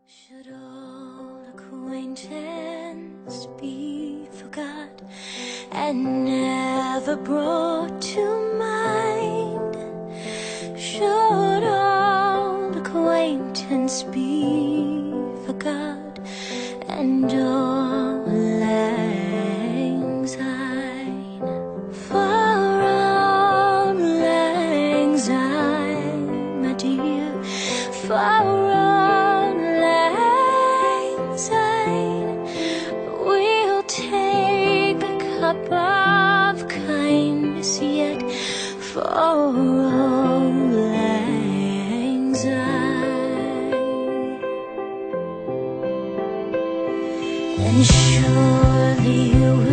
Should old acquaintance be forgot and never brought to mind? Should old acquaintance be forgot and all lang syne? For auld lang syne, my dear, for auld lang syne, we'll take a cup of kindness yet for auld lang syne. And surely you